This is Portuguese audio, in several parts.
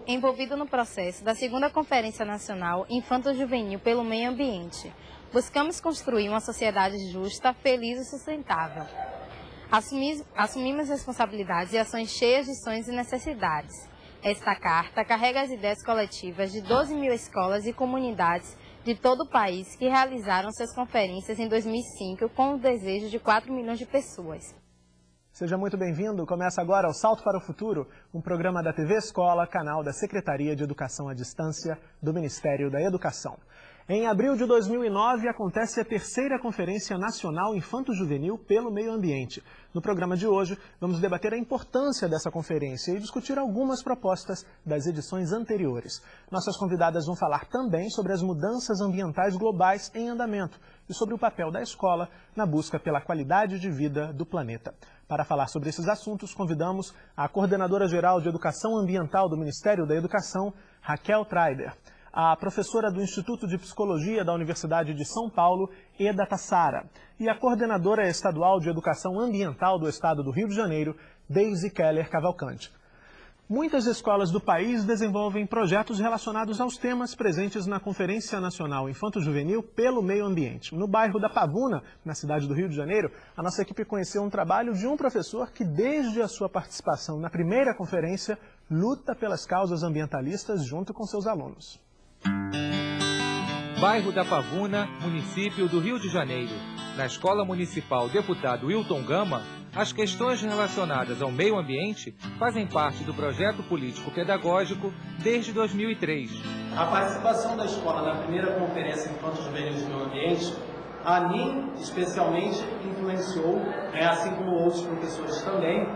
envolvido no processo da segunda Conferência Nacional Infanto-Juvenil pelo Meio Ambiente. Buscamos construir uma sociedade justa, feliz e sustentável. Assumimos responsabilidades e ações cheias de sonhos e necessidades. Esta carta carrega as ideias coletivas de 12 mil escolas e comunidades de todo o país que realizaram suas conferências em 2005 com o desejo de 4 milhões de pessoas. Seja muito bem-vindo. Começa agora o Salto para o Futuro, um programa da TV Escola, canal da Secretaria de Educação à Distância do Ministério da Educação. Em abril de 2009, acontece a terceira Conferência Nacional Infanto-Juvenil pelo Meio Ambiente. No programa de hoje, vamos debater a importância dessa conferência e discutir algumas propostas das edições anteriores. Nossas convidadas vão falar também sobre as mudanças ambientais globais em andamento e sobre o papel da escola na busca pela qualidade de vida do planeta. Para falar sobre esses assuntos, convidamos a Coordenadora-Geral de Educação Ambiental do Ministério da Educação, Raquel Treider, a professora do Instituto de Psicologia da Universidade de São Paulo, Eda Tassara, e a coordenadora estadual de Educação Ambiental do Estado do Rio de Janeiro, Daisy Keller Cavalcante. Muitas escolas do país desenvolvem projetos relacionados aos temas presentes na Conferência Nacional Infanto-Juvenil pelo Meio Ambiente. No bairro da Pavuna, na cidade do Rio de Janeiro, a nossa equipe conheceu um trabalho de um professor que, desde a sua participação na primeira conferência, luta pelas causas ambientalistas junto com seus alunos. Bairro da Pavuna, município do Rio de Janeiro. Na Escola Municipal Deputado Wilton Gama, as questões relacionadas ao meio ambiente fazem parte do projeto político-pedagógico desde 2003. A participação da escola na primeira Conferência Infanto-Juvenil de Meio Ambiente, a mim especialmente influenciou, assim como outros professores também,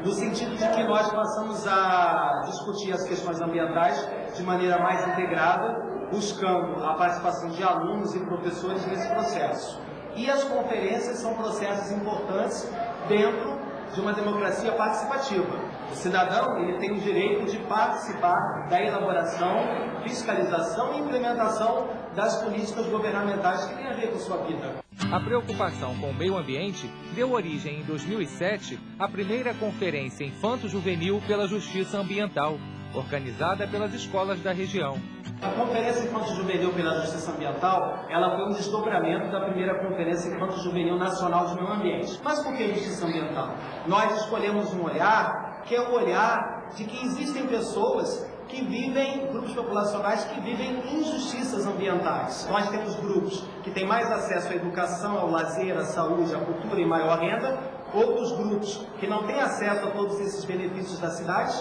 no sentido de que nós passamos a discutir as questões ambientais de maneira mais integrada, buscando a participação de alunos e professores nesse processo. E as conferências são processos importantes dentro de uma democracia participativa. O cidadão ele tem o direito de participar da elaboração, fiscalização e implementação das políticas governamentais que têm a ver com a sua vida. A preocupação com o meio ambiente deu origem em 2007 à primeira Conferência Infanto-Juvenil pela Justiça Ambiental, organizada pelas escolas da região. A Conferência Infanto-Juvenil pela Justiça Ambiental, ela foi um desdobramento da primeira Conferência Infanto-Juvenil Nacional de Meio Ambiente. Mas por que Justiça Ambiental? Nós escolhemos um olhar que é o olhar de que existem pessoas que vivem, grupos populacionais que vivem injustiças ambientais. Nós temos grupos que têm mais acesso à educação, ao lazer, à saúde, à cultura e maior renda, outros grupos que não têm acesso a todos esses benefícios da cidade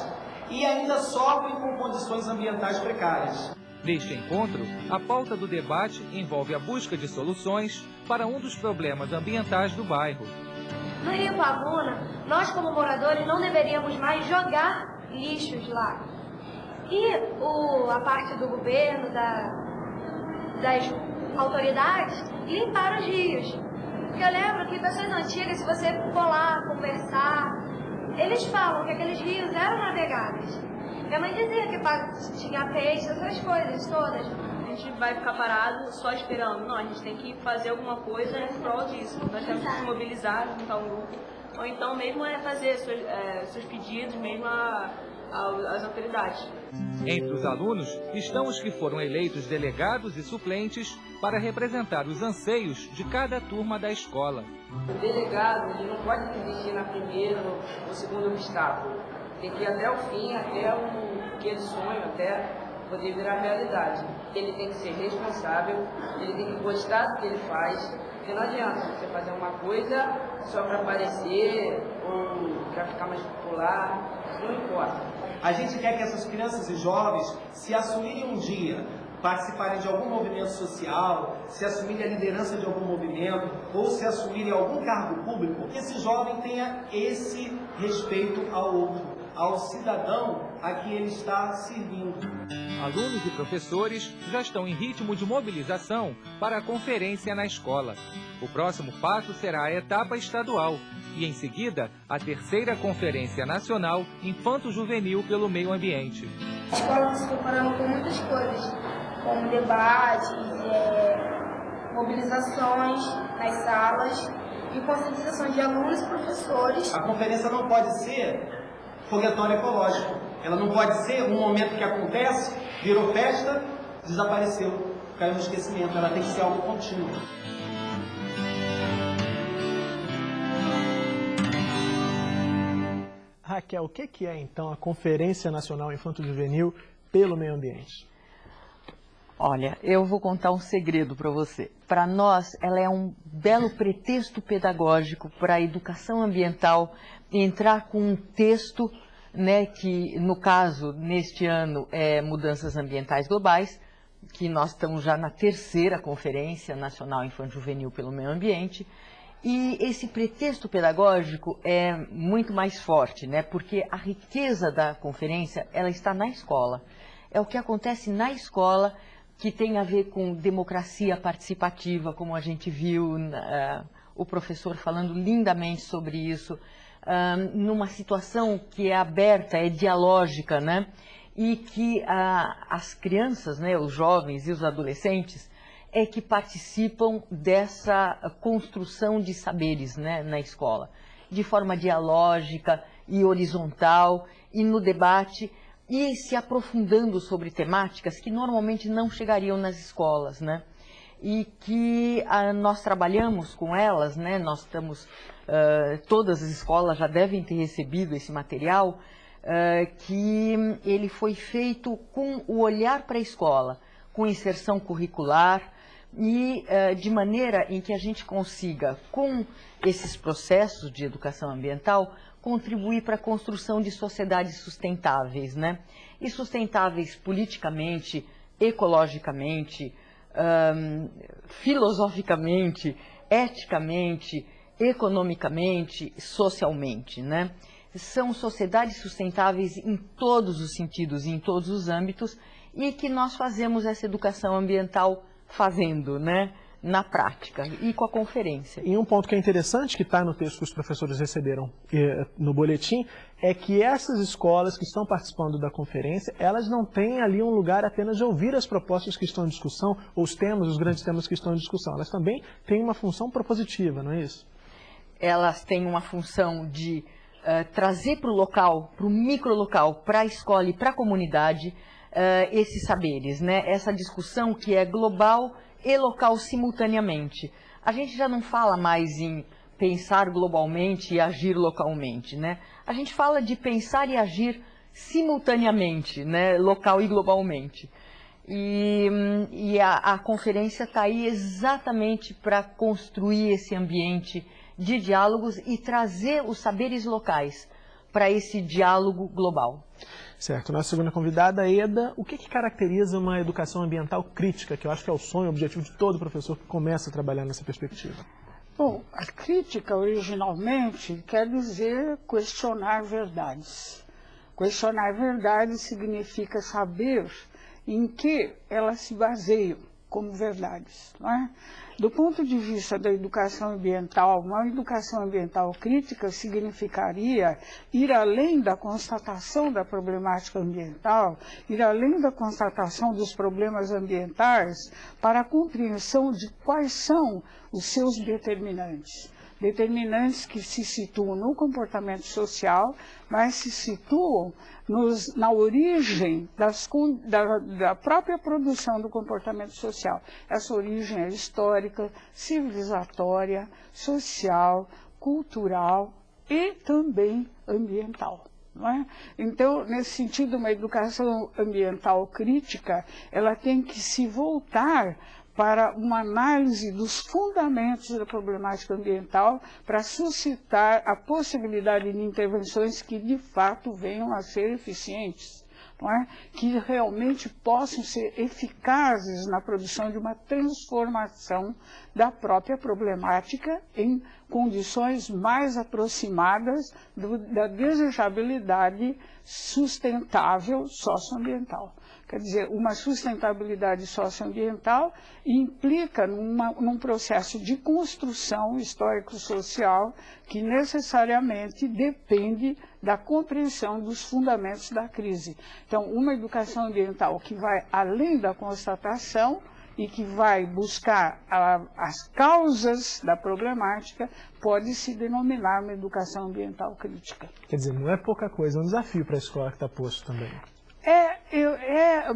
e ainda sofrem com condições ambientais precárias. Neste encontro, a pauta do debate envolve a busca de soluções para um dos problemas ambientais do bairro. No Rio Pavuna, nós como moradores não deveríamos mais jogar lixos lá. E a parte do governo, das autoridades, limpar os rios. Porque eu lembro que pessoas antigas, se você for lá conversar, eles falam que aqueles rios eram navegáveis. Minha mãe dizia que tinha peixe, essas coisas todas. A gente vai ficar parado só esperando. Não, a gente tem que fazer alguma coisa em prol disso. Nós temos que se mobilizar, juntar um grupo. Ou então mesmo fazer seus pedidos mesmo às autoridades. Entre os alunos estão os que foram eleitos delegados e suplentes para representar os anseios de cada turma da escola. O delegado ele não pode desistir na primeira ou segundo obstáculo. Tem que ir até o fim, até o que ele sonha, até poder virar realidade. Ele tem que ser responsável, ele tem que gostar do que ele faz, porque não adianta você fazer uma coisa só para aparecer ou para ficar mais popular, não importa. A gente quer que essas crianças e jovens se assumirem um dia, participarem de algum movimento social, se assumirem a liderança de algum movimento ou se assumirem algum cargo público, que esse jovem tenha esse respeito ao outro, ao cidadão a que ele está servindo. Alunos e professores já estão em ritmo de mobilização para a conferência na escola. O próximo passo será a etapa estadual e, em seguida, a terceira Conferência Nacional Infanto-Juvenil pelo Meio Ambiente. A escola se preparando com muitas coisas, como debates, mobilizações nas salas e conscientização de alunos e professores. A conferência não pode ser foguetório ecológico. Ela não pode ser um momento que acontece, virou festa, desapareceu, caiu no esquecimento. Ela tem que ser algo contínuo. Raquel, o que é então a Conferência Nacional Infanto-Juvenil pelo Meio Ambiente? Olha, eu vou contar um segredo para você. Para nós, ela é um belo pretexto pedagógico para a educação ambiental entrar com um texto, né, que, no caso, neste ano, é Mudanças Ambientais Globais, que nós estamos já na 3ª Conferência Nacional Infanto-Juvenil pelo Meio Ambiente. E esse pretexto pedagógico é muito mais forte, né, porque a riqueza da conferência, ela está na escola. É o que acontece na escola, que tem a ver com democracia participativa, como a gente viu o professor falando lindamente sobre isso, numa situação que é aberta, é dialógica, né? E que as crianças, né, os jovens e os adolescentes, é que participam dessa construção de saberes, né, na escola, de forma dialógica e horizontal, e no debate, e se aprofundando sobre temáticas que normalmente não chegariam nas escolas, né? E que nós trabalhamos com elas, né? Nós estamos, todas as escolas já devem ter recebido esse material, que ele foi feito com o olhar para a escola, com inserção curricular e de maneira em que a gente consiga, com esses processos de educação ambiental, contribuir para a construção de sociedades sustentáveis, né? E sustentáveis politicamente, ecologicamente, filosoficamente, eticamente, economicamente, socialmente, né? São sociedades sustentáveis em todos os sentidos e em todos os âmbitos, e que nós fazemos essa educação ambiental fazendo, né? Na prática e com a conferência. E um ponto que é interessante, que está no texto que os professores receberam no boletim, é que essas escolas que estão participando da conferência, elas não têm ali um lugar apenas de ouvir as propostas que estão em discussão, ou os temas, os grandes temas que estão em discussão. Elas também têm uma função propositiva, não é isso? Elas têm uma função de trazer para o local, para o microlocal, para a escola e para a comunidade, esses saberes, né? Essa discussão que é global e local simultaneamente. A gente já não fala mais em pensar globalmente e agir localmente, né? A gente fala de pensar e agir simultaneamente, né? Local e globalmente. E a conferência está aí exatamente para construir esse ambiente de diálogos e trazer os saberes locais para esse diálogo global. Certo. Nossa segunda convidada, Eda, o que caracteriza uma educação ambiental crítica, que eu acho que é o sonho, o objetivo de todo professor que começa a trabalhar nessa perspectiva? Bom, a crítica originalmente quer dizer questionar verdades. Questionar verdades significa saber em que elas se baseiam como verdades, não é? Do ponto de vista da educação ambiental, uma educação ambiental crítica significaria ir além da constatação da problemática ambiental, ir além da constatação dos problemas ambientais para a compreensão de quais são os seus determinantes. Determinantes que se situam no comportamento social, mas se situam na origem da própria produção do comportamento social. Essa origem é histórica, civilizatória, social, cultural e também ambiental. Não é? Então, nesse sentido, uma educação ambiental crítica, ela tem que se voltar para uma análise dos fundamentos da problemática ambiental, para suscitar a possibilidade de intervenções que, de fato, venham a ser eficientes, não é? Que realmente possam ser eficazes na produção de uma transformação da própria problemática em condições mais aproximadas da desejabilidade sustentável socioambiental. Quer dizer, uma sustentabilidade socioambiental implica num processo de construção histórico-social que necessariamente depende da compreensão dos fundamentos da crise. Então, uma educação ambiental que vai além da constatação e que vai buscar as causas da problemática, pode se denominar uma educação ambiental crítica. Quer dizer, não é pouca coisa, é um desafio para a escola que está posto também.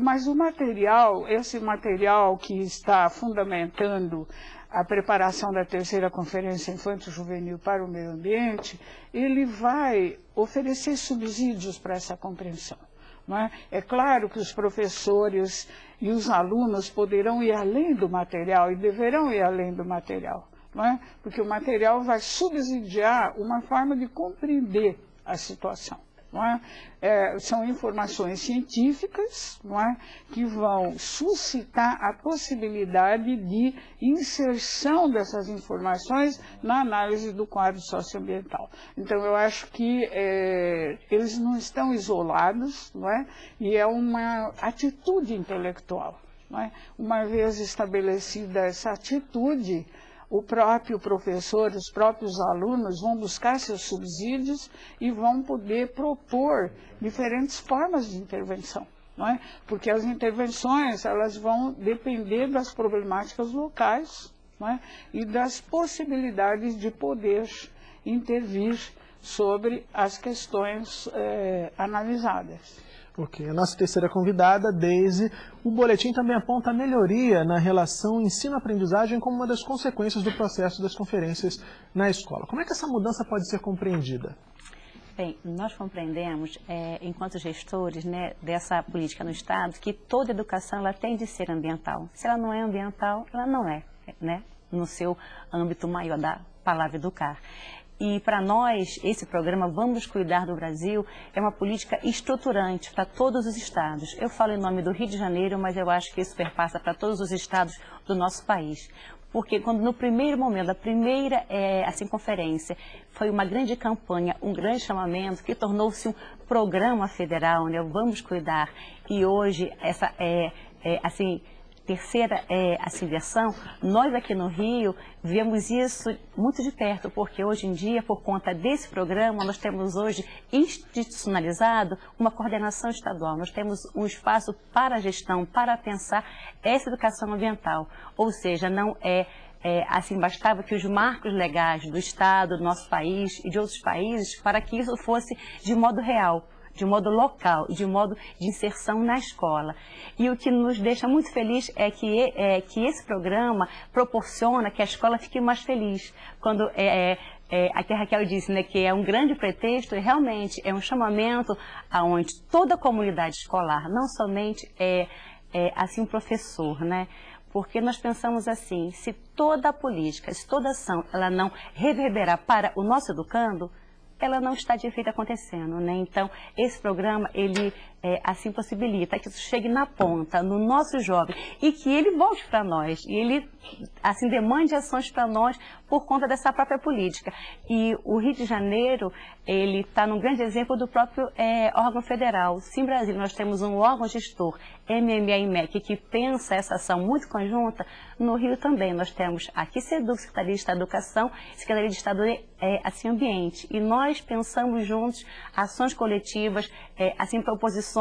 Mas o material, esse material que está fundamentando a preparação da terceira Conferência Infanto-Juvenil para o Meio Ambiente, ele vai oferecer subsídios para essa compreensão. Não é? É claro que os professores e os alunos poderão ir além do material e deverão ir além do material, não é? Porque o material vai subsidiar uma forma de compreender a situação. Não é? São informações científicas, não é? Que vão suscitar a possibilidade de inserção dessas informações na análise do quadro socioambiental. Então, eu acho que eles não estão isolados, não é? E é uma atitude intelectual. Não é? Uma vez estabelecida essa atitude, o próprio professor, os próprios alunos vão buscar seus subsídios e vão poder propor diferentes formas de intervenção, não é? Porque as intervenções, elas vão depender das problemáticas locais, não é? E das possibilidades de poder intervir sobre as questões analisadas. Ok, a nossa terceira convidada, Deise, o boletim também aponta a melhoria na relação ensino-aprendizagem como uma das consequências do processo das conferências na escola. Como é que essa mudança pode ser compreendida? Bem, nós compreendemos, enquanto gestores, né, dessa política no Estado, que toda educação ela tem de ser ambiental. Se ela não é ambiental, ela não é, né, no seu âmbito maior da palavra educar. E para nós, esse programa Vamos Cuidar do Brasil é uma política estruturante para todos os estados. Eu falo em nome do Rio de Janeiro, mas eu acho que isso perpassa para todos os estados do nosso país. Porque quando no primeiro momento, a primeira conferência, foi uma grande campanha, um grande chamamento, que tornou-se um programa federal, né, Vamos Cuidar. E hoje, essa terceira versão, nós aqui no Rio vemos isso muito de perto, porque hoje em dia, por conta desse programa, nós temos hoje institucionalizado uma coordenação estadual. Nós temos um espaço para a gestão, para pensar essa educação ambiental. Ou seja, não bastava que os marcos legais do Estado, do nosso país e de outros países, para que isso fosse de modo real, de modo local, de modo de inserção na escola. E o que nos deixa muito feliz é que esse programa proporciona que a escola fique mais feliz. Quando aqui a Raquel disse, né, que é um grande pretexto, e realmente é um chamamento aonde toda a comunidade escolar, não somente um professor, né? Porque nós pensamos assim, se toda a política, se toda a ação, ela não reverberar para o nosso educando, ela não está de efeito acontecendo, né? Então, esse programa, ele possibilita que isso chegue na ponta, no nosso jovem, e que ele volte para nós, e ele, demande ações para nós por conta dessa própria política. E o Rio de Janeiro, ele está num grande exemplo do próprio órgão federal. Sim, Brasil, nós temos um órgão gestor, MMA e MEC, que pensa essa ação muito conjunta. No Rio também, nós temos aqui SEDUC, Secretaria de Estado de Educação, Secretaria de Estado de Ambiente, e nós pensamos juntos ações coletivas, proposições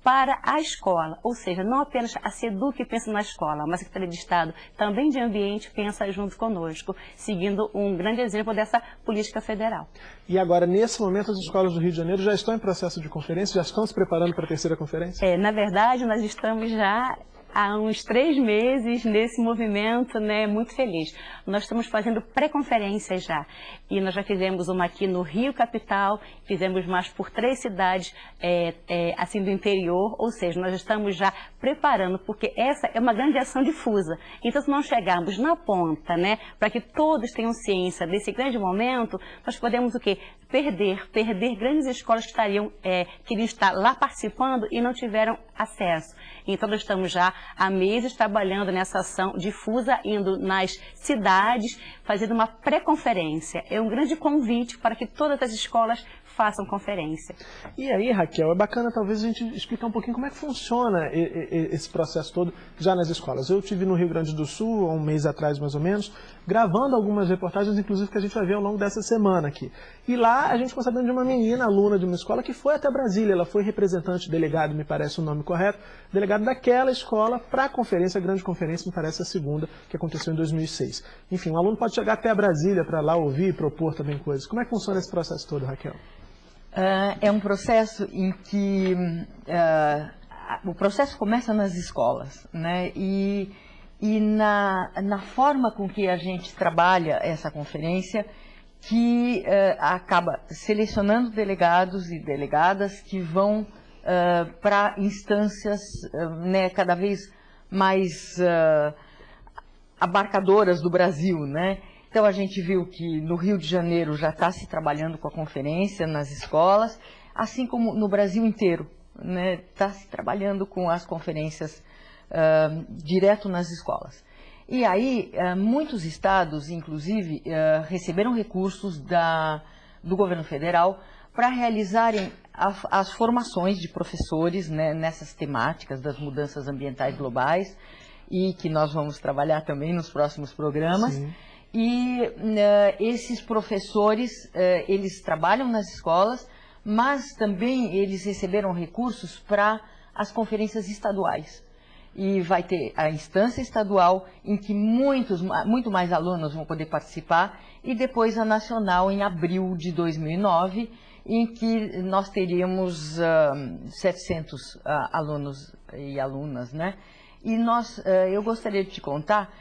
para a escola, ou seja, não apenas a SEDUC pensa na escola, mas a Secretaria de Estado também de Ambiente pensa junto conosco, seguindo um grande exemplo dessa política federal. E agora, nesse momento, as escolas do Rio de Janeiro já estão em processo de conferência, já estão se preparando para a terceira conferência? Na verdade, nós estamos já há uns 3 meses nesse movimento, né, muito feliz. Nós estamos fazendo pré-conferências já, e nós já fizemos uma aqui no Rio Capital, fizemos mais por 3 cidades do interior, ou seja, nós estamos já preparando, porque essa é uma grande ação difusa. Então, se não chegarmos na ponta, né, para que todos tenham ciência desse grande momento, nós podemos o quê? Perder grandes escolas que queriam estar lá participando e não tiveram acesso. Então, nós estamos já há meses trabalhando nessa ação difusa, indo nas cidades, fazendo uma pré-conferência. É um grande convite para que todas as escolas façam conferência. E aí, Raquel, é bacana talvez a gente explicar um pouquinho como é que funciona esse processo todo já nas escolas. Eu estive no Rio Grande do Sul, há um mês atrás mais ou menos, gravando algumas reportagens, inclusive, que a gente vai ver ao longo dessa semana aqui. E lá a gente ficou sabendo de uma menina, aluna de uma escola, que foi até Brasília. Ela foi representante, delegado, me parece o nome correto, delegado daquela escola para a conferência, a grande conferência, me parece a segunda, que aconteceu em 2006. Enfim, um aluno pode chegar até Brasília para lá ouvir e propor também coisas. Como é que funciona esse processo todo, Raquel? É um processo em que o processo começa nas escolas, né? E na forma com que a gente trabalha essa conferência, que acaba selecionando delegados e delegadas que vão para instâncias né, cada vez mais abarcadoras do Brasil, né? Então a gente viu que no Rio de Janeiro já está se trabalhando com a conferência nas escolas, assim como no Brasil inteiro, né? Está se trabalhando com as conferências direto nas escolas. E aí muitos estados, inclusive, receberam recursos do governo federal para realizarem as formações de professores, né, nessas temáticas das mudanças ambientais globais, e que nós vamos trabalhar também nos próximos programas. Sim. E esses professores, eles trabalham nas escolas, mas também eles receberam recursos para as conferências estaduais. E vai ter a instância estadual, em que muito mais alunos vão poder participar, e depois a nacional, em abril de 2009, em que nós teríamos 700 alunos e alunas, né? E eu gostaria de te contar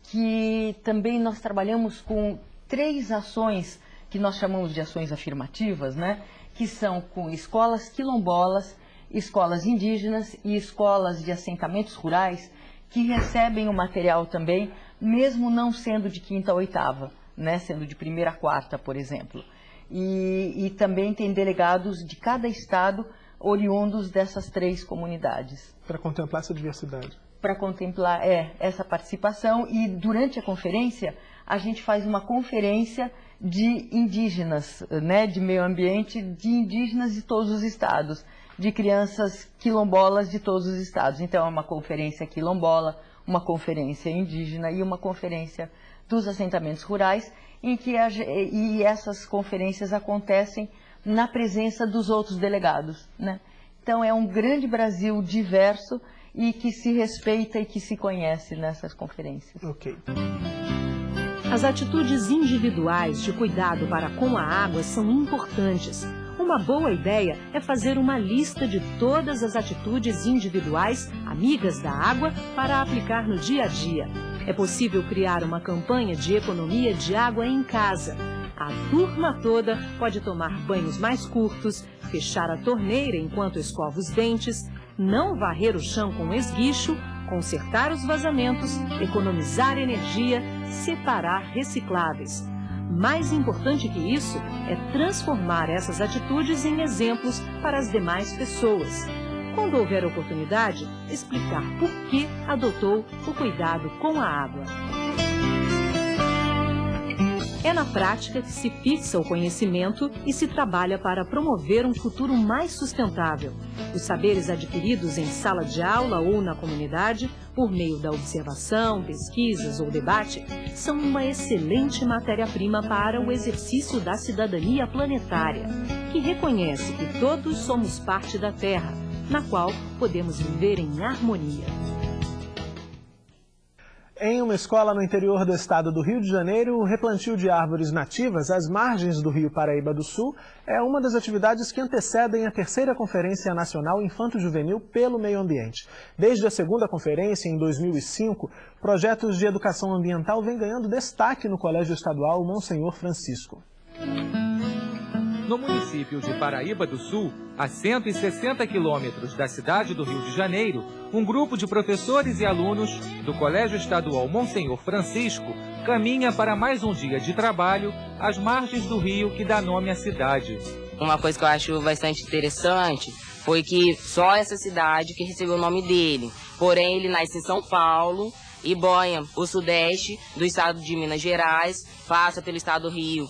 que também nós trabalhamos com 3 ações que nós chamamos de ações afirmativas, né? Que são com escolas quilombolas, escolas indígenas e escolas de assentamentos rurais, que recebem o material também, mesmo não sendo de 5ª a 8ª, né? Sendo de 1ª a 4ª, por exemplo. E também tem delegados de cada estado oriundos dessas 3 comunidades. Para contemplar essa diversidade. Para contemplar essa participação, e durante a conferência a gente faz uma conferência de indígenas, né, de meio ambiente, de indígenas de todos os estados, de crianças quilombolas de todos os estados. Então é uma conferência quilombola, uma conferência indígena e uma conferência dos assentamentos rurais, em que e essas conferências acontecem na presença dos outros delegados, né? Então é um grande Brasil diverso e que se respeita e que se conhece nessas conferências. Ok. As atitudes individuais de cuidado para com a água são importantes. Uma boa ideia é fazer uma lista de todas as atitudes individuais amigas da água para aplicar no dia a dia. É possível criar uma campanha de economia de água em casa. A turma toda pode tomar banhos mais curtos, fechar a torneira enquanto escova os dentes, não varrer o chão com esguicho, consertar os vazamentos, economizar energia, separar recicláveis. Mais importante que isso é transformar essas atitudes em exemplos para as demais pessoas. Quando houver oportunidade, explicar por que adotou o cuidado com a água. É na prática que se fixa o conhecimento e se trabalha para promover um futuro mais sustentável. Os saberes adquiridos em sala de aula ou na comunidade, por meio da observação, pesquisas ou debate, são uma excelente matéria-prima para o exercício da cidadania planetária, que reconhece que todos somos parte da Terra, na qual podemos viver em harmonia. Em uma escola no interior do estado do Rio de Janeiro, o replantio de árvores nativas às margens do Rio Paraíba do Sul é uma das atividades que antecedem a 3ª Conferência Nacional Infanto-Juvenil pelo Meio Ambiente. Desde a 2ª conferência, em 2005, projetos de educação ambiental vêm ganhando destaque no Colégio Estadual Monsenhor Francisco. No município de Paraíba do Sul, a 160 quilômetros da cidade do Rio de Janeiro, um grupo de professores e alunos do Colégio Estadual Monsenhor Francisco caminha para mais um dia de trabalho às margens do rio que dá nome à cidade. Uma coisa que eu acho bastante interessante foi que só essa cidade que recebeu o nome dele. Porém, ele nasce em São Paulo banha o sudeste do estado de Minas Gerais, passa pelo estado do Rio,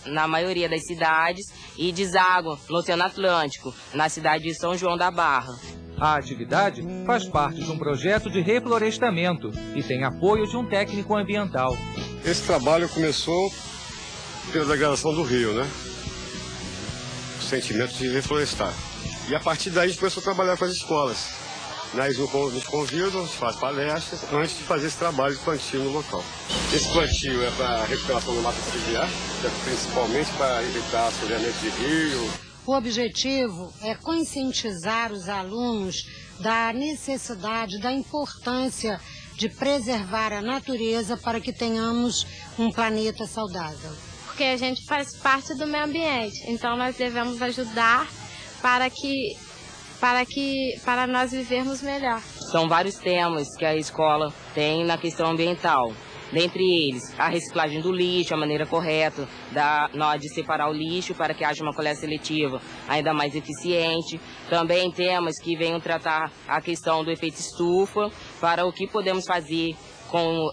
na maioria das cidades, e deságua no Oceano Atlântico, na cidade de São João da Barra. A atividade faz parte de um projeto de reflorestamento e tem apoio de um técnico ambiental. Esse trabalho começou pela degradação do rio, né? O sentimento de reflorestar. E a partir daí a gente começou a trabalhar com as escolas. Eles nos convidam, a gente faz palestras antes de fazer esse trabalho de plantio no local. Esse plantio é para a recuperação do mato ciliar, principalmente para evitar assoreamento de rio. O objetivo é conscientizar os alunos da necessidade, da importância de preservar a natureza para que tenhamos um planeta saudável. Porque a gente faz parte do meio ambiente, então nós devemos ajudar para nós vivermos melhor. São vários temas que a escola tem na questão ambiental. Dentre eles, a reciclagem do lixo, a maneira correta de separar o lixo para que haja uma coleta seletiva ainda mais eficiente. Também temas que venham tratar a questão do efeito estufa, para o que podemos fazer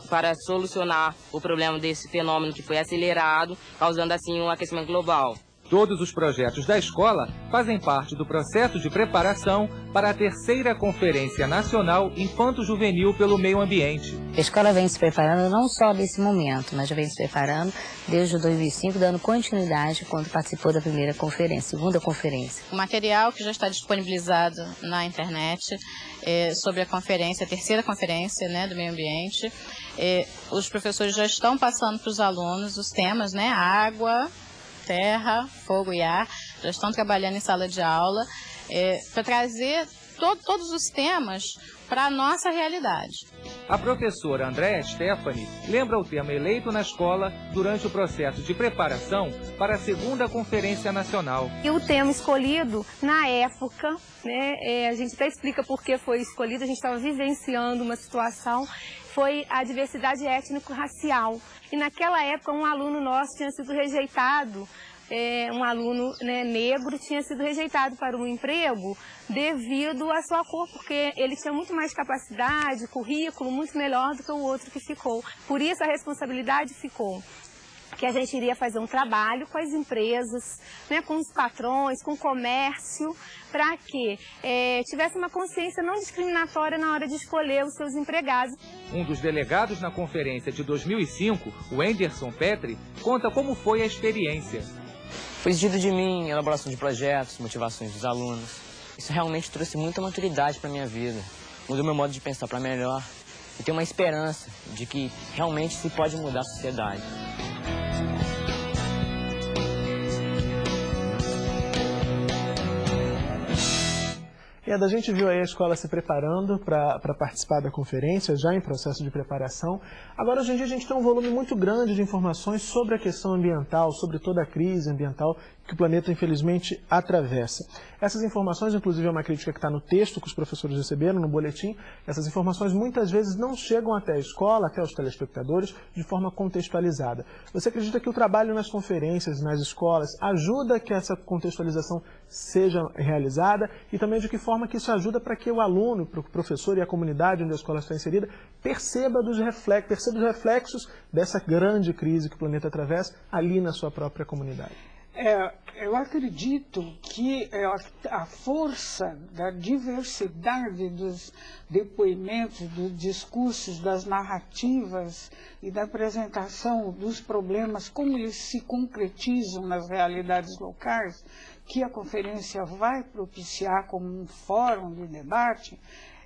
para solucionar o problema desse fenômeno que foi acelerado, causando assim um aquecimento global. Todos os projetos da escola fazem parte do processo de preparação para a terceira Conferência Nacional Infanto-Juvenil pelo Meio Ambiente. A escola vem se preparando não só desse momento, mas já vem se preparando desde 2005, dando continuidade quando participou da primeira conferência, segunda conferência. O material que já está disponibilizado na internet sobre a conferência, a terceira conferência, né, do meio ambiente. Os professores já estão passando para os alunos os temas, né, água, terra, fogo e ar, já estão trabalhando em sala de aula para trazer todos os temas para a nossa realidade. A professora Andréa Stephanie lembra o tema eleito na escola durante o processo de preparação para a segunda Conferência Nacional. E o tema escolhido, na época, né, a gente até explica por que foi escolhido, a gente estava vivenciando uma situação, foi a diversidade étnico-racial. E naquela época um aluno nosso tinha sido rejeitado, um aluno, né, negro tinha sido rejeitado para um emprego devido à sua cor, porque ele tinha muito mais capacidade, currículo muito melhor do que o outro que ficou. Por isso a responsabilidade ficou que a gente iria fazer um trabalho com as empresas, né, com os patrões, com o comércio, para que tivesse uma consciência não discriminatória na hora de escolher os seus empregados. Um dos delegados na conferência de 2005, o Anderson Petri, conta como foi a experiência. Foi exigido de mim elaboração de projetos, motivações dos alunos. Isso realmente trouxe muita maturidade para a minha vida. Mudou meu modo de pensar para melhor e tenho uma esperança de que realmente se pode mudar a sociedade. A gente viu aí a escola se preparando para participar da conferência, já em processo de preparação. Agora, hoje em dia, a gente tem um volume muito grande de informações sobre a questão ambiental, sobre toda a crise ambiental que o planeta, infelizmente, atravessa. Essas informações, inclusive, é uma crítica que está no texto que os professores receberam, no boletim. Essas informações, muitas vezes, não chegam até a escola, até os telespectadores, de forma contextualizada. Você acredita que o trabalho nas conferências, nas escolas, ajuda que essa contextualização seja realizada? E também de que forma que isso ajuda para que o aluno, para o professor e a comunidade onde a escola está inserida, perceba os reflexos dessa grande crise que o planeta atravessa ali na sua própria comunidade? Eu acredito que a força da diversidade dos depoimentos, dos discursos, das narrativas e da apresentação dos problemas, como eles se concretizam nas realidades locais, que a conferência vai propiciar como um fórum de debate,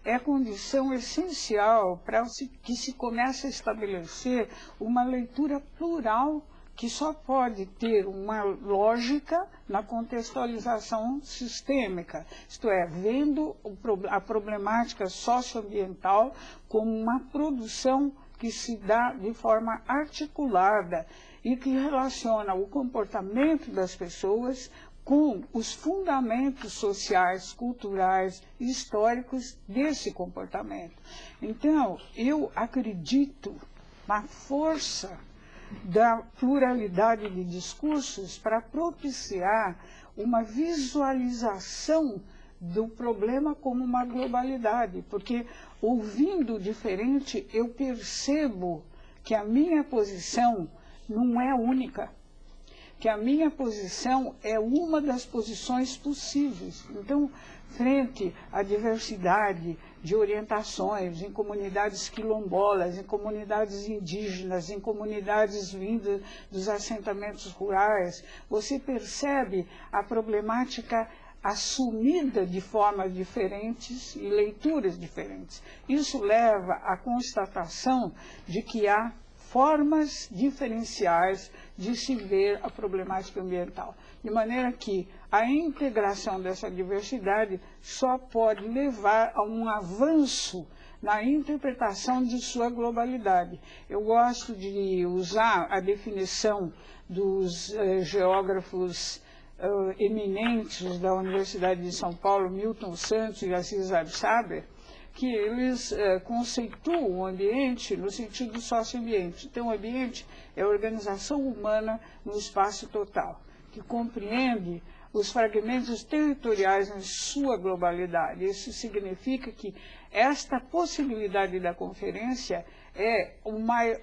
é condição essencial para que se comece a estabelecer uma leitura plural que só pode ter uma lógica na contextualização sistêmica, isto é, vendo a problemática socioambiental como uma produção que se dá de forma articulada e que relaciona o comportamento das pessoas com os fundamentos sociais, culturais e históricos desse comportamento. Então, eu acredito na força da pluralidade de discursos para propiciar uma visualização do problema como uma globalidade, porque ouvindo o diferente eu percebo que a minha posição não é única, que a minha posição é uma das posições possíveis. Então, frente à diversidade de orientações em comunidades quilombolas, em comunidades indígenas, em comunidades vindas dos assentamentos rurais, você percebe a problemática assumida de formas diferentes e leituras diferentes. Isso leva à constatação de que há formas diferenciais de se ver a problemática ambiental. De maneira que a integração dessa diversidade só pode levar a um avanço na interpretação de sua globalidade. Eu gosto de usar a definição dos geógrafos eminentes da Universidade de São Paulo, Milton Santos e Assis Absaber, que eles conceituam o ambiente no sentido socioambiente. Então, o ambiente é a organização humana no espaço total, que compreende os fragmentos territoriais em sua globalidade. Isso significa que esta possibilidade da conferência é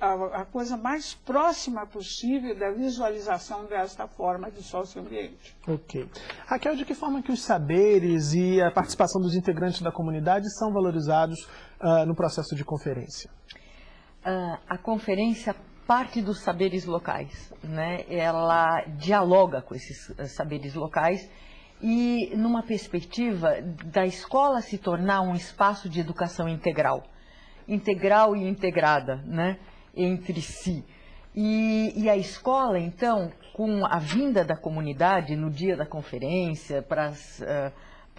a coisa mais próxima possível da visualização desta forma de socioambiente. Ok. Raquel, de que forma que os saberes e a participação dos integrantes da comunidade são valorizados no processo de conferência? A conferência parte dos saberes locais, né? Ela dialoga com esses saberes locais e numa perspectiva da escola se tornar um espaço de educação integral e integrada, né, entre si. E a escola, então, com a vinda da comunidade no dia da conferência, para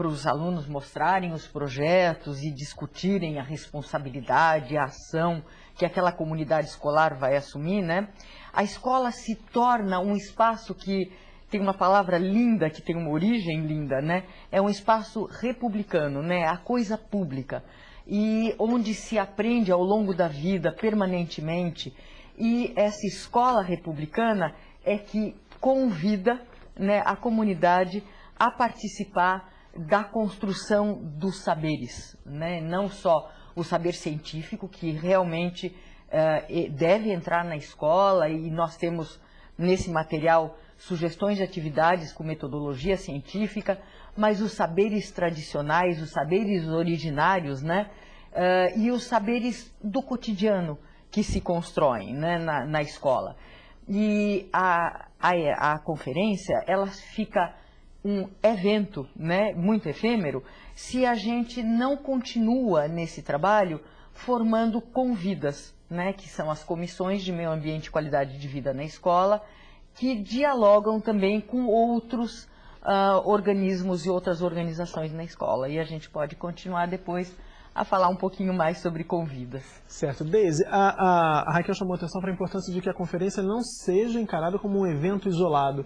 os alunos mostrarem os projetos e discutirem a responsabilidade, a ação que aquela comunidade escolar vai assumir, né, a escola se torna um espaço que tem uma palavra linda, que tem uma origem linda, né, é um espaço republicano, né, a coisa pública, e onde se aprende ao longo da vida, permanentemente, e essa escola republicana é que convida, né, a comunidade a participar da construção dos saberes, né, não só o saber científico, que realmente deve entrar na escola, e nós temos nesse material sugestões de atividades com metodologia científica, mas os saberes tradicionais, os saberes originários, né, e os saberes do cotidiano que se constroem, né, na escola. E a conferência, ela fica um evento, né, muito efêmero, se a gente não continua nesse trabalho formando convidas, né, que são as comissões de meio ambiente e qualidade de vida na escola, que dialogam também com outros organismos e outras organizações na escola. E a gente pode continuar depois a falar um pouquinho mais sobre convidas. Certo. Deise, a Raquel chamou atenção para a importância de que a conferência não seja encarada como um evento isolado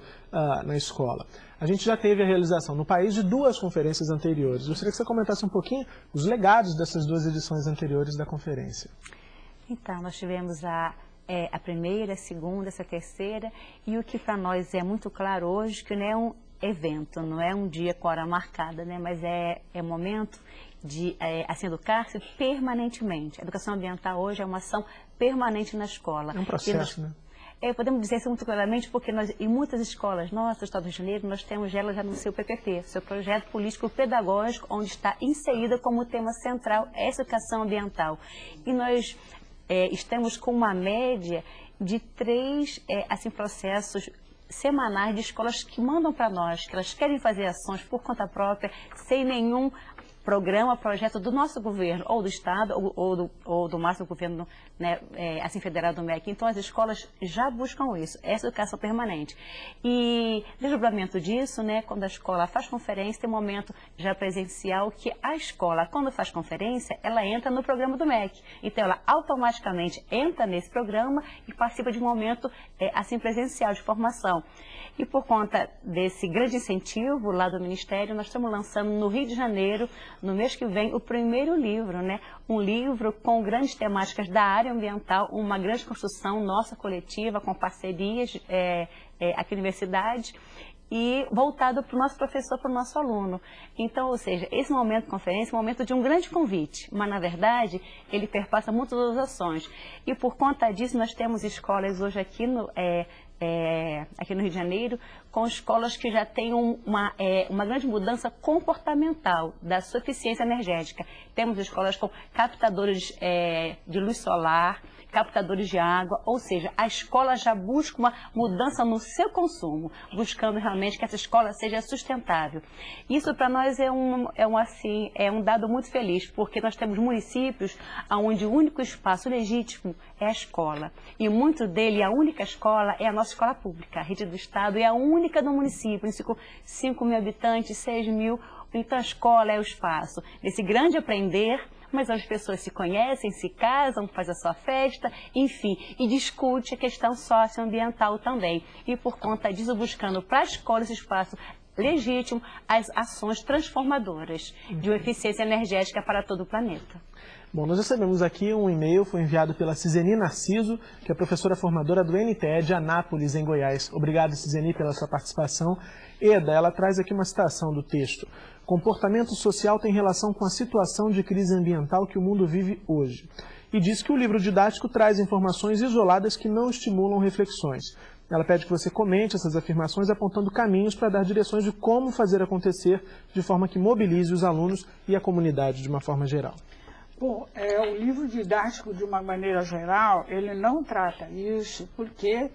na escola. A gente já teve a realização no país de 2 conferências anteriores. Eu gostaria que você comentasse um pouquinho os legados dessas 2 edições anteriores da conferência. Então, nós tivemos a primeira, a segunda, essa terceira, e o que para nós é muito claro hoje, que não é um evento, não é um dia com hora marcada, né? Mas é momento de assim, educar-se permanentemente. A educação ambiental hoje é uma ação permanente na escola. É um processo, né? Podemos dizer isso muito claramente porque nós, em muitas escolas nossas, do Estado do Rio de Janeiro, nós temos ela já no seu PPP, seu projeto político pedagógico, onde está inserida como tema central essa educação ambiental. E nós estamos com uma média de 3 assim, processos semanais de escolas que mandam para nós, que elas querem fazer ações por conta própria, sem nenhum programa, projeto do nosso governo, ou do Estado, ou do máximo governo, né, assim, federal do MEC. Então, as escolas já buscam isso, essa educação permanente. E, desdobramento disso, né, quando a escola faz conferência, tem um momento já presencial que a escola, quando faz conferência, ela entra no programa do MEC. Então, ela automaticamente entra nesse programa e participa de um momento, assim, presencial, de formação. E por conta desse grande incentivo lá do Ministério, nós estamos lançando no Rio de Janeiro, no mês que vem, o primeiro livro, né? Um livro com grandes temáticas da área ambiental, uma grande construção nossa coletiva, com parcerias aqui na universidade. e voltado para o nosso professor, para o nosso aluno. Então, ou seja, esse momento de conferência é um momento de um grande convite, mas na verdade ele perpassa muitas outras ações. E por conta disso nós temos escolas hoje aqui aqui no Rio de Janeiro, com escolas que já têm uma grande mudança comportamental da sua eficiência energética. Temos escolas com captadores de luz solar, captadores de água, ou seja, a escola já busca uma mudança no seu consumo, buscando realmente que essa escola seja sustentável. Isso para nós é um dado muito feliz, porque nós temos municípios onde o único espaço legítimo é a escola. E muito dele, a única escola é a nossa escola pública. A rede do Estado é a única do município, 5 mil habitantes, 6 mil. Então a escola é o espaço desse grande aprender, mas as pessoas se conhecem, se casam, fazem a sua festa, enfim, e discute a questão socioambiental também. E por conta disso, buscando para a escola esse espaço legítimo, as ações transformadoras de uma eficiência energética para todo o planeta. Bom, nós recebemos aqui um e-mail, foi enviado pela Ciseni Narciso, que é professora formadora do NTE de Anápolis, em Goiás. Obrigado, Ciseni, pela sua participação. Eda, ela traz aqui uma citação do texto. Comportamento social tem relação com a situação de crise ambiental que o mundo vive hoje. E diz que o livro didático traz informações isoladas que não estimulam reflexões. Ela pede que você comente essas afirmações apontando caminhos para dar direções de como fazer acontecer de forma que mobilize os alunos e a comunidade de uma forma geral. Bom, o livro didático, de uma maneira geral, ele não trata isso, porque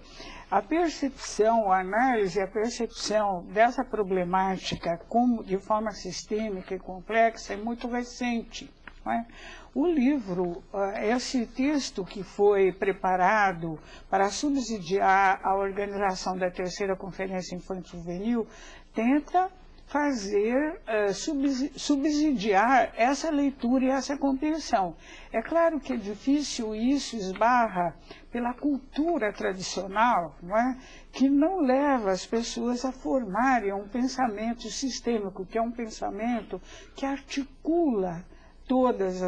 a percepção, a análise, a percepção dessa problemática de forma sistêmica e complexa é muito recente. Não é? O livro, esse texto que foi preparado para subsidiar a organização da terceira Conferência Infanto-Juvenil, tenta fazer, subsidiar essa leitura e essa compreensão. É claro que é difícil, isso esbarra pela cultura tradicional, não é? Que não leva as pessoas a formarem um pensamento sistêmico, que é um pensamento que articula todos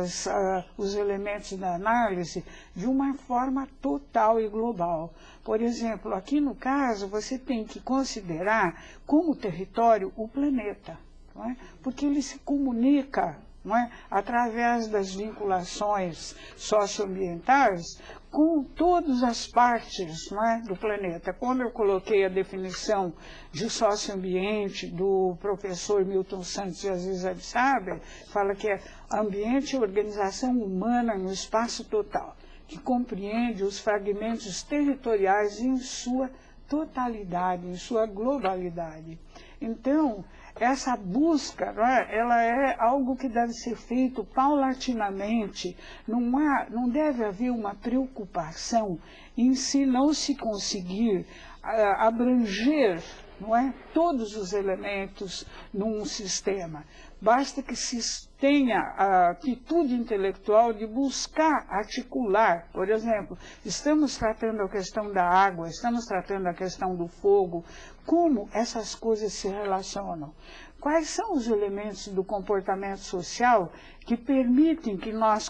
os elementos da análise de uma forma total e global. Por exemplo, aqui no caso, você tem que considerar como território o planeta, não é? Porque ele se comunica, não é? Através das vinculações socioambientais com todas as partes, não é? Do planeta. Quando eu coloquei a definição de socioambiente do professor Milton Santos e Aziz Absaber, fala que é ambiente e organização humana no espaço total, que compreende os fragmentos territoriais em sua totalidade, em sua globalidade. Então, essa busca, ela é algo que deve ser feito paulatinamente. Não deve haver uma preocupação em se não se conseguir abranger, não é, todos os elementos num sistema. Basta que se tenha a atitude intelectual de buscar articular. Por exemplo, estamos tratando a questão da água, estamos tratando a questão do fogo. Como essas coisas se relacionam? Quais são os elementos do comportamento social que permitem que nós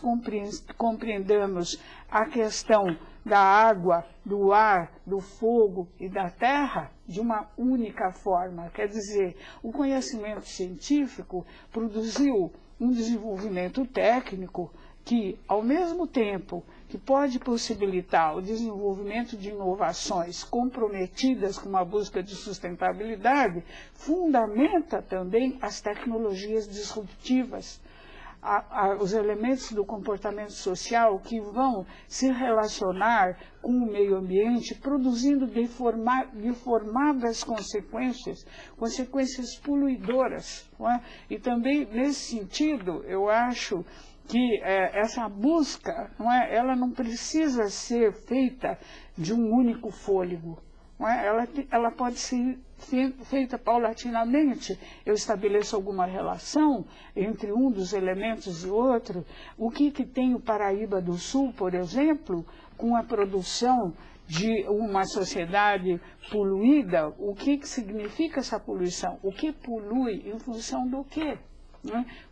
compreendamos a questão da água, do ar, do fogo e da terra de uma única forma? Quer dizer, o conhecimento científico produziu um desenvolvimento técnico que, ao mesmo tempo que pode possibilitar o desenvolvimento de inovações comprometidas com uma busca de sustentabilidade, fundamenta também as tecnologias disruptivas, os elementos do comportamento social que vão se relacionar com o meio ambiente, produzindo deformadas consequências poluidoras. Não é? E também, nesse sentido, eu acho que essa busca, não é, ela não precisa ser feita de um único fôlego. Não é? Ela pode ser feita paulatinamente. Eu estabeleço alguma relação entre um dos elementos e outro. O que tem o Paraíba do Sul, por exemplo, com a produção de uma sociedade poluída? O que significa essa poluição? O que polui em função do quê?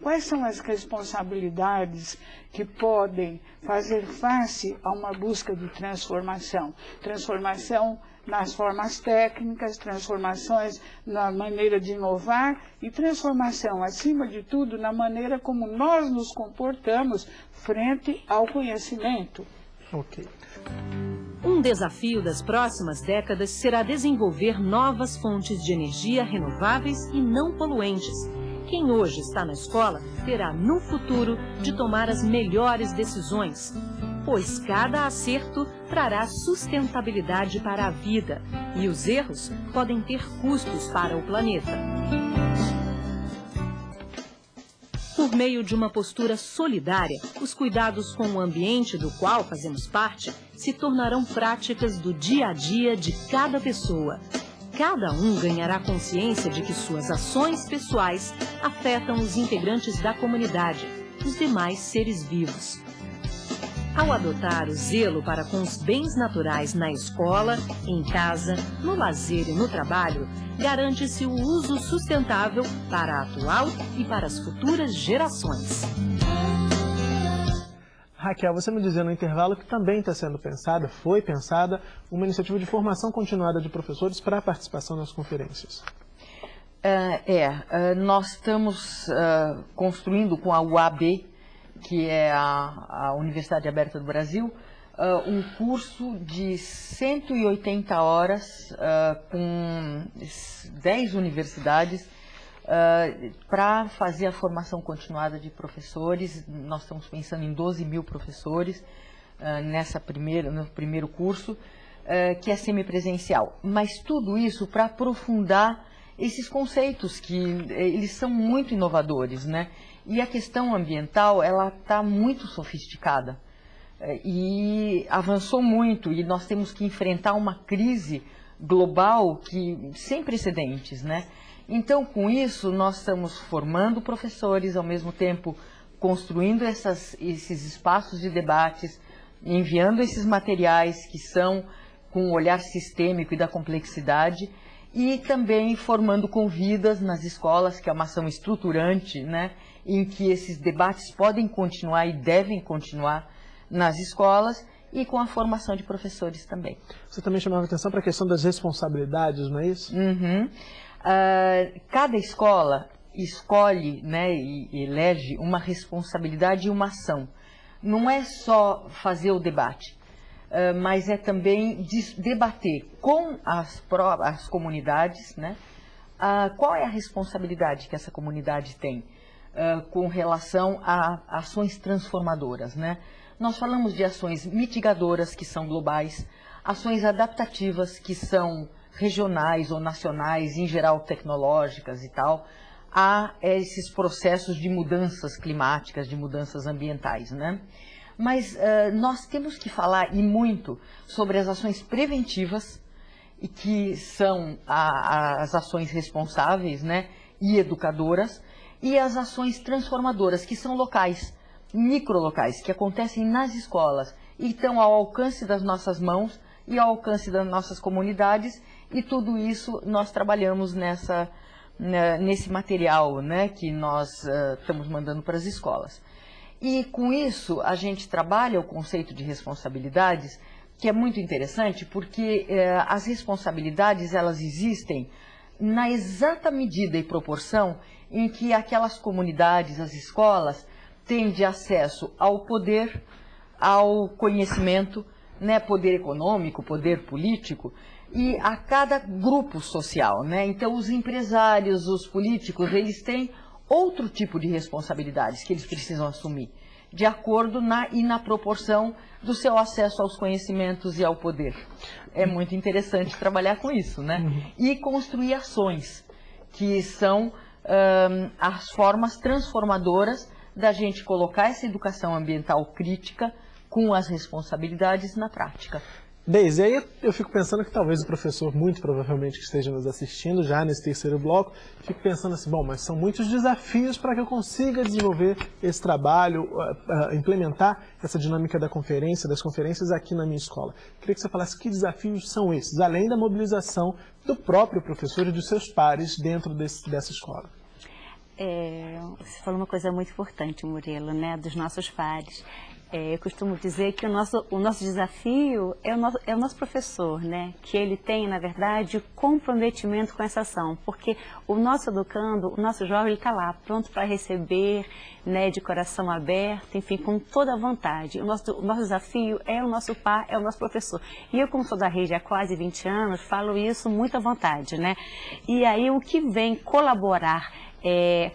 Quais são as responsabilidades que podem fazer face a uma busca de transformação? Transformação nas formas técnicas, transformações na maneira de inovar e transformação, acima de tudo, na maneira como nós nos comportamos frente ao conhecimento. Ok. Um desafio das próximas décadas será desenvolver novas fontes de energia renováveis e não poluentes. Quem hoje está na escola terá, no futuro, de tomar as melhores decisões, pois cada acerto trará sustentabilidade para a vida e os erros podem ter custos para o planeta. Por meio de uma postura solidária, os cuidados com o ambiente do qual fazemos parte se tornarão práticas do dia a dia de cada pessoa. Cada um ganhará consciência de que suas ações pessoais afetam os integrantes da comunidade, os demais seres vivos. Ao adotar o zelo para com os bens naturais na escola, em casa, no lazer e no trabalho, garante-se o uso sustentável para a atual e para as futuras gerações. Raquel, você me dizia no intervalo que também está sendo pensada, foi pensada, uma iniciativa de formação continuada de professores para a participação nas conferências. Nós estamos construindo com a UAB, que é a Universidade Aberta do Brasil, um curso de 180 horas com 10 universidades para fazer a formação continuada de professores. Nós estamos pensando em 12 mil professores no primeiro curso, que é semipresencial. Mas tudo isso para aprofundar esses conceitos que eles são muito inovadores, né? E a questão ambiental, ela está muito sofisticada e avançou muito, e nós temos que enfrentar uma crise global sem precedentes, né? Então, com isso, nós estamos formando professores, ao mesmo tempo construindo esses espaços de debates, enviando esses materiais que são com um olhar sistêmico e da complexidade, e também formando convidas nas escolas, que é uma ação estruturante, né, em que esses debates podem continuar e devem continuar nas escolas, e com a formação de professores também. Você também chamava atenção para a questão das responsabilidades, não é isso? Uhum. Cada escola escolhe, né, e elege uma responsabilidade e uma ação. Não é só fazer o debate, mas é também debater com as comunidades, né, qual é a responsabilidade que essa comunidade tem com relação a ações transformadoras, né? Nós falamos de ações mitigadoras, que são globais, ações adaptativas, que são regionais ou nacionais, em geral tecnológicas e tal, a esses processos de mudanças climáticas, de mudanças ambientais, né? Mas nós temos que falar, e muito, sobre as ações preventivas, e que são as ações responsáveis, né, e educadoras, e as ações transformadoras, que são locais, microlocais, que acontecem nas escolas e estão ao alcance das nossas mãos e ao alcance das nossas comunidades, e tudo isso nós trabalhamos nesse material, né, que nós estamos mandando para as escolas. E com isso a gente trabalha o conceito de responsabilidades, que é muito interessante, porque as responsabilidades, elas existem na exata medida e proporção em que aquelas comunidades, as escolas, têm de acesso ao poder, ao conhecimento, né, poder econômico, poder político, e a cada grupo social, né? Então, os empresários, os políticos, eles têm outro tipo de responsabilidades que eles precisam assumir, de acordo na proporção do seu acesso aos conhecimentos e ao poder. É muito interessante trabalhar com isso, né? E construir ações, que são as formas transformadoras da gente colocar essa educação ambiental crítica com as responsabilidades na prática. Deise, aí eu fico pensando que talvez o professor, muito provavelmente que esteja nos assistindo já nesse terceiro bloco, fique pensando assim, bom, mas são muitos desafios para que eu consiga desenvolver esse trabalho, implementar essa dinâmica das conferências aqui na minha escola. Queria que você falasse que desafios são esses, além da mobilização do próprio professor e dos seus pares dentro dessa escola. Você falou uma coisa muito importante, Murilo, né, dos nossos pares. Eu costumo dizer que o nosso desafio é o nosso professor, né? Que ele tem, na verdade, comprometimento com essa ação, porque o nosso educando, o nosso jovem, ele está lá, pronto para receber, né, de coração aberto, enfim, com toda a vontade. O nosso desafio é o nosso pai, é o nosso professor. E eu, como sou da rede há quase 20 anos, falo isso muito à vontade, né? E aí o que vem colaborar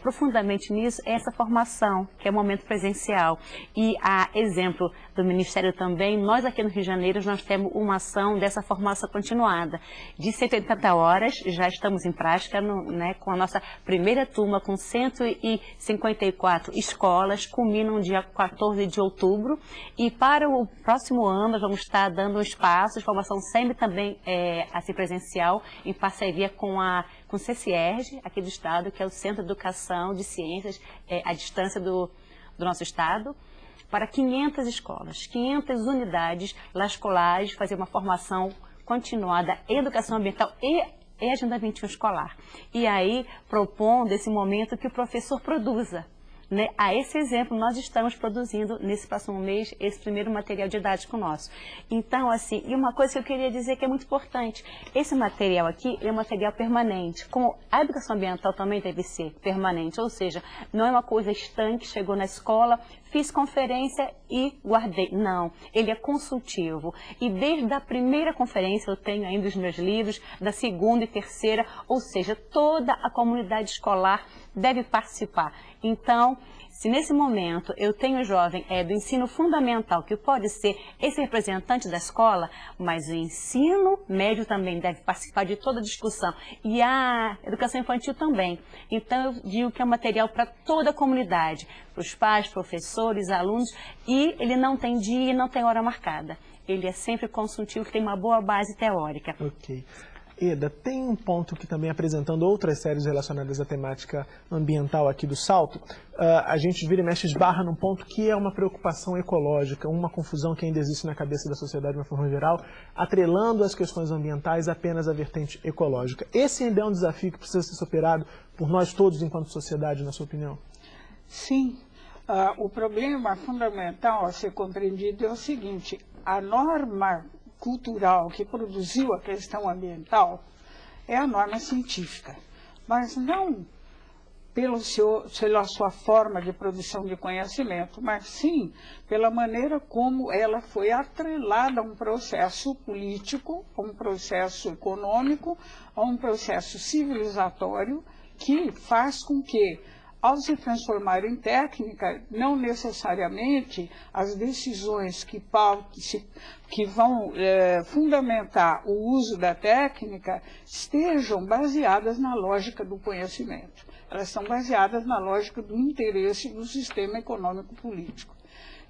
profundamente nisso é essa formação, que é o momento presencial. E a exemplo do Ministério também, nós aqui no Rio de Janeiro, nós temos uma ação dessa formação continuada. De 180 horas, já estamos em prática, né, com a nossa primeira turma, com 154 escolas, culmina no dia 14 de outubro. E para o próximo ano, nós vamos estar dando um espaço de formação sempre também assim, presencial, em parceria com o CCERJ, aqui do Estado, que é o Centro de Educação de Ciências à distância do nosso Estado, para 500 escolas, 500 unidades lá escolares, fazer uma formação continuada em educação ambiental e Agenda 21 escolar. E aí, propondo esse momento que o professor produza. Né? A esse exemplo, nós estamos produzindo, nesse próximo mês, esse primeiro material didático nosso. Então, assim, e uma coisa que eu queria dizer que é muito importante, esse material aqui é um material permanente, como a educação ambiental também deve ser permanente, ou seja, não é uma coisa estanque, chegou na escola, fiz conferência e guardei. Não, ele é consultivo. E desde a primeira conferência eu tenho ainda os meus livros, da segunda e terceira, ou seja, toda a comunidade escolar deve participar. Então, se nesse momento eu tenho jovem do ensino fundamental, que pode ser esse representante da escola, mas o ensino médio também deve participar de toda a discussão. E a educação infantil também. Então, eu digo que é um material para toda a comunidade, para os pais, professores, alunos, e ele não tem dia e não tem hora marcada. Ele é sempre consultivo, que tem uma boa base teórica. Ok. Eda, tem um ponto que também, apresentando outras séries relacionadas à temática ambiental aqui do Salto, a gente vira e mexe esbarra num ponto que é uma preocupação ecológica, uma confusão que ainda existe na cabeça da sociedade de uma forma geral, atrelando as questões ambientais apenas à vertente ecológica. Esse ainda é um desafio que precisa ser superado por nós todos enquanto sociedade, na sua opinião? Sim. O problema fundamental a ser compreendido é o seguinte: a norma cultural que produziu a questão ambiental é a norma científica, mas não pela sua forma de produção de conhecimento, mas sim pela maneira como ela foi atrelada a um processo político, a um processo econômico, a um processo civilizatório que faz com que, ao se transformar em técnica, não necessariamente as decisões que vão fundamentar o uso da técnica estejam baseadas na lógica do conhecimento. Elas são baseadas na lógica do interesse do sistema econômico-político.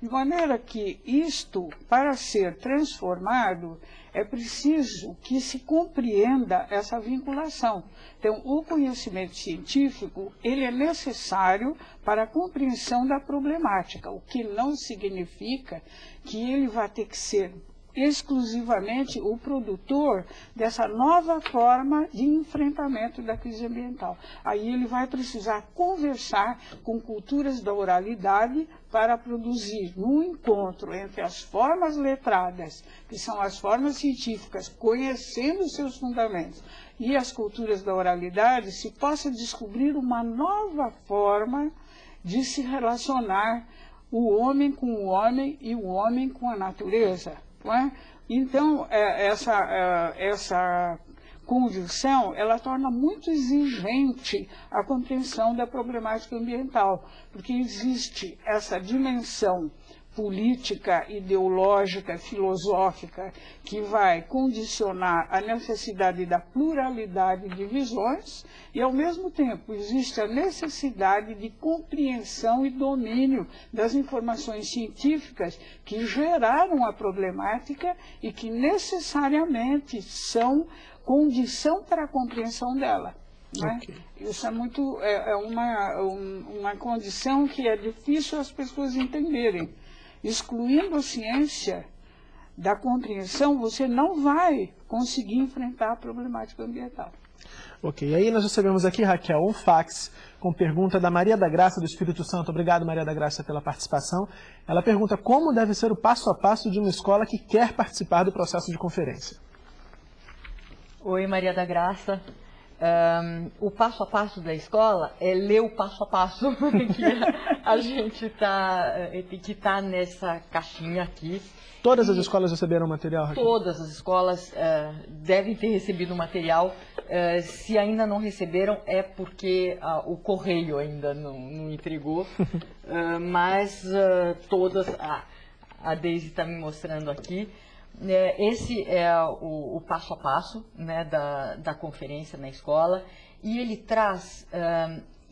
De maneira que isto, para ser transformado, é preciso que se compreenda essa vinculação. Então, o conhecimento científico, ele é necessário para a compreensão da problemática, o que não significa que ele vai ter que ser exclusivamente o produtor dessa nova forma de enfrentamento da crise ambiental. Aí ele vai precisar conversar com culturas da oralidade para produzir um encontro entre as formas letradas, que são as formas científicas, conhecendo seus fundamentos, e as culturas da oralidade, se possa descobrir uma nova forma de se relacionar o homem com o homem e o homem com a natureza. Não é? Então, essa conjunção, ela torna muito exigente a compreensão da problemática ambiental, porque existe essa dimensão política, ideológica, filosófica, que vai condicionar a necessidade da pluralidade de visões e, ao mesmo tempo, existe a necessidade de compreensão e domínio das informações científicas que geraram a problemática e que necessariamente são condição para a compreensão dela. Né? Okay. Isso é uma condição que é difícil as pessoas entenderem. Excluindo a ciência da compreensão, você não vai conseguir enfrentar a problemática ambiental. Ok, aí nós recebemos aqui, Raquel, um fax com pergunta da Maria da Graça do Espírito Santo. Obrigado, Maria da Graça, pela participação. Ela pergunta como deve ser o passo a passo de uma escola que quer participar do processo de conferência. Oi, Maria da Graça. O passo a passo da escola é ler o passo a passo que a gente tem que estar nessa caixinha aqui. Todas as escolas receberam material, Raquel? Todas as escolas devem ter recebido material. Se ainda não receberam, é porque o correio ainda não entregou. Mas todas, a Deise está me mostrando aqui. Esse é o passo a passo, né, da conferência na escola, e ele traz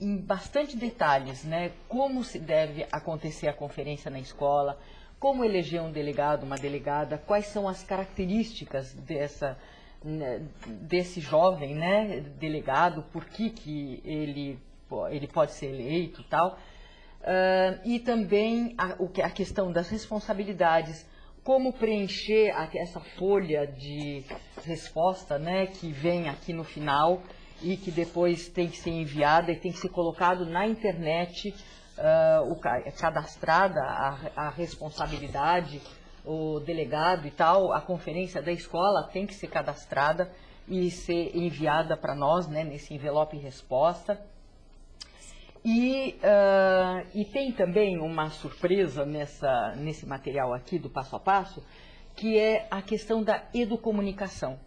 em bastante detalhes, né, como se deve acontecer a conferência na escola, como eleger um delegado, uma delegada, quais são as características desse jovem, né, delegado, por que ele pode ser eleito e tal, e também a questão das responsabilidades, como preencher essa folha de resposta, né, que vem aqui no final e que depois tem que ser enviada e tem que ser colocado na internet, cadastrada a responsabilidade, o delegado e tal, a conferência da escola tem que ser cadastrada e ser enviada para nós, né, nesse envelope resposta. E tem também uma surpresa nesse material aqui do passo a passo, que é a questão da educomunicação,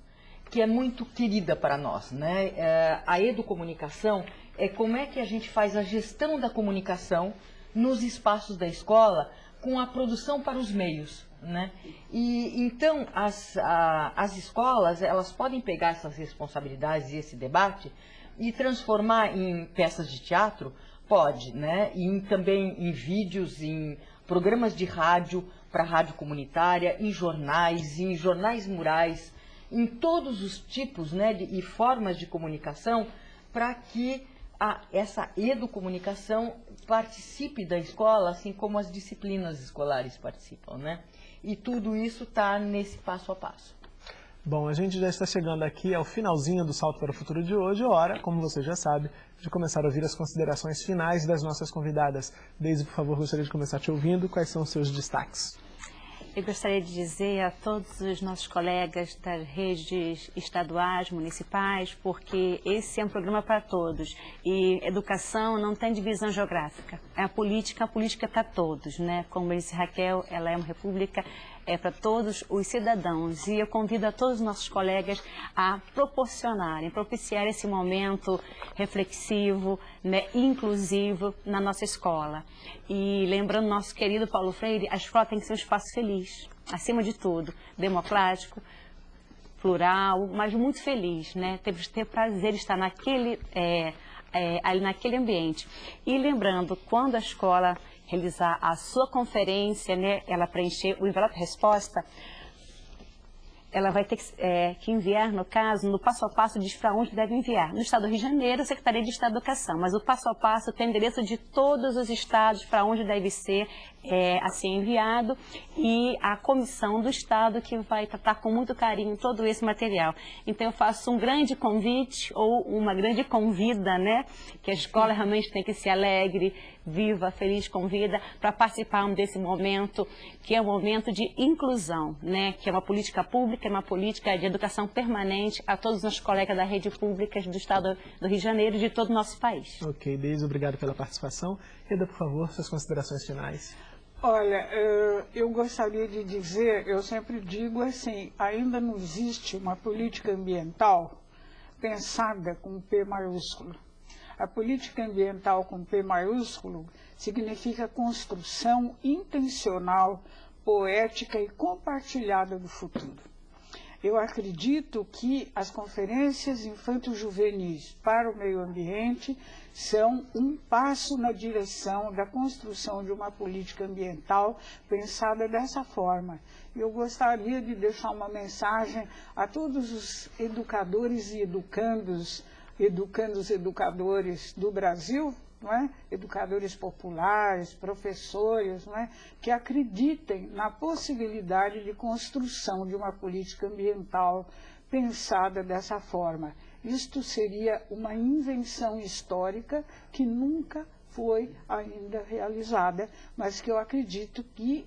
que é muito querida para nós, né? A educomunicação é como é que a gente faz a gestão da comunicação nos espaços da escola com a produção para os meios, né? E então as escolas, elas podem pegar essas responsabilidades e esse debate e transformar em peças de teatro. Pode, né? E também em vídeos, em programas de rádio, para rádio comunitária, em jornais murais, em todos os tipos, né, e formas de comunicação, para que essa educomunicação participe da escola, assim como as disciplinas escolares participam, né? E tudo isso está nesse passo a passo. Bom, a gente já está chegando aqui ao finalzinho do Salto para o Futuro de hoje, hora, como você já sabe, de começar a ouvir as considerações finais das nossas convidadas. Deise, por favor, gostaria de começar te ouvindo. Quais são os seus destaques? Eu gostaria de dizer a todos os nossos colegas das redes estaduais, municipais, porque esse é um programa para todos. E educação não tem divisão geográfica. A política é para todos, né? Como disse Raquel, ela é uma república, é para todos os cidadãos. E eu convido a todos os nossos colegas a propiciar esse momento reflexivo, né, inclusivo na nossa escola. E lembrando nosso querido Paulo Freire, a escola tem que ser um espaço feliz, acima de tudo, democrático, plural, mas muito feliz, né? Temos que ter prazer de estar ali naquele ambiente. E lembrando, quando a escola realizar a sua conferência, né, ela preencher o envelope de resposta, ela vai ter que enviar, no caso, no passo a passo diz para onde deve enviar. No estado do Rio de Janeiro, a Secretaria de Estado da Educação, mas o passo a passo tem endereço de todos os estados para onde deve ser assim enviado, e a comissão do estado que vai tratar com muito carinho todo esse material. Então eu faço um grande convite ou uma grande convida, né, que a escola realmente tem que ser alegre, viva, feliz, convida para participarmos desse momento, que é um momento de inclusão, né, que é uma política pública, é uma política de educação permanente a todos os nossos colegas da rede pública do estado do Rio de Janeiro e de todo o nosso país. Ok, Deise, obrigado pela participação. Reda, por favor, suas considerações finais. Olha, eu gostaria de dizer, eu sempre digo assim, ainda não existe uma política ambiental pensada com P maiúsculo. A política ambiental com P maiúsculo significa construção intencional, poética e compartilhada do futuro. Eu acredito que as conferências infanto-juvenis para o meio ambiente são um passo na direção da construção de uma política ambiental pensada dessa forma. Eu gostaria de deixar uma mensagem a todos os educadores e educadores do Brasil, não é? Educadores populares, professores, não é? Que acreditem na possibilidade de construção de uma política ambiental pensada dessa forma. Isto seria uma invenção histórica que nunca foi ainda realizada, mas que eu acredito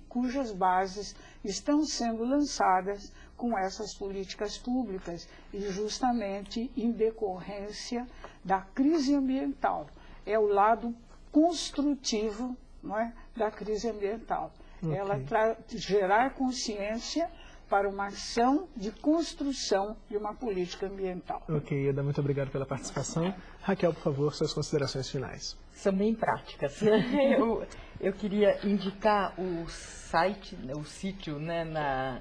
cujas bases estão sendo lançadas com essas políticas públicas e justamente em decorrência da crise ambiental. É o lado construtivo, não é, da crise ambiental. Okay. Ela gerar consciência para uma ação de construção de uma política ambiental. Ok, Eda, muito obrigado pela participação. Raquel, por favor, suas considerações finais. São bem práticas. Eu queria indicar o site, o sítio, né,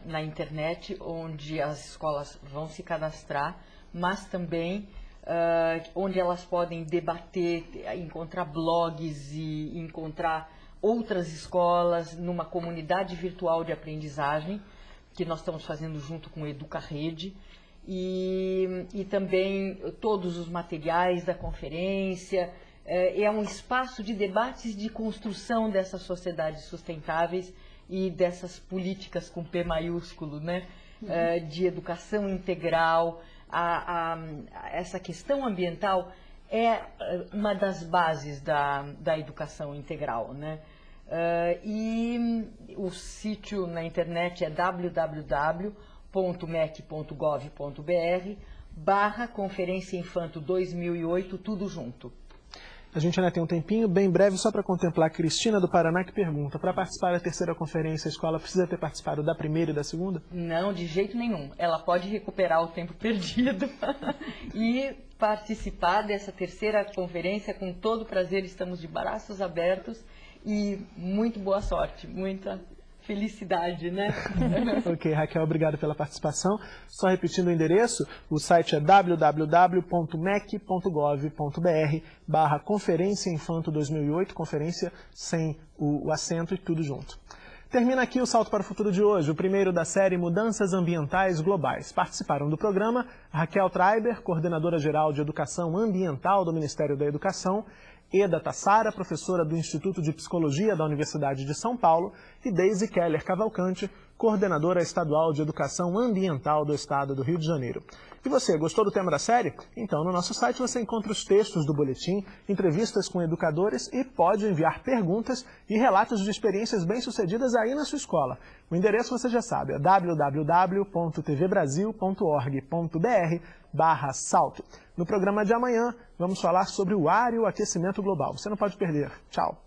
na internet, onde as escolas vão se cadastrar, mas também onde elas podem debater, encontrar blogs e encontrar outras escolas numa comunidade virtual de aprendizagem, que nós estamos fazendo junto com o EducaRede, e também todos os materiais da conferência. É um espaço de debates de construção dessas sociedades sustentáveis e dessas políticas com P maiúsculo, né? De educação integral. Essa questão ambiental é uma das bases da educação integral, né? E o sítio na internet é www.mec.gov.br/Conferência Infanto 2008, tudo junto. A gente ainda tem um tempinho, bem breve, só para contemplar a Cristina do Paraná, que pergunta: para participar da terceira conferência, a escola precisa ter participado da primeira e da segunda? Não, de jeito nenhum. Ela pode recuperar o tempo perdido e participar dessa terceira conferência com todo prazer. Estamos de braços abertos e muito boa sorte, muita felicidade, né? Ok, Raquel, obrigado pela participação. Só repetindo o endereço, o site é www.mec.gov.br/Conferência Infanto 2008, conferência sem o acento e tudo junto. Termina aqui o Salto para o Futuro de hoje, o primeiro da série Mudanças Ambientais Globais. Participaram do programa Raquel Treiber, coordenadora-geral de Educação Ambiental do Ministério da Educação, Eda Tassara, professora do Instituto de Psicologia da Universidade de São Paulo, e Deise Keller Cavalcante, coordenadora estadual de Educação Ambiental do Estado do Rio de Janeiro. E você, gostou do tema da série? Então, no nosso site você encontra os textos do boletim, entrevistas com educadores e pode enviar perguntas e relatos de experiências bem-sucedidas aí na sua escola. O endereço você já sabe, é www.tvbrasil.org.br/salto. No programa de amanhã, vamos falar sobre o ar e o aquecimento global. Você não pode perder. Tchau.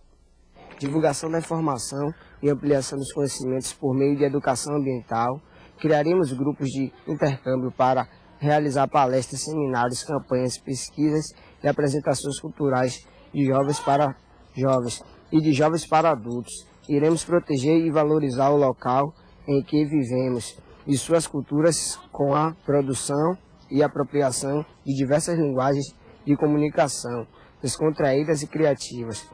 Divulgação da informação e ampliação dos conhecimentos por meio de educação ambiental. Criaremos grupos de intercâmbio para realizar palestras, seminários, campanhas, pesquisas e apresentações culturais de jovens para jovens e de jovens para adultos. Iremos proteger e valorizar o local em que vivemos e suas culturas com a produção e apropriação de diversas linguagens de comunicação, descontraídas e criativas.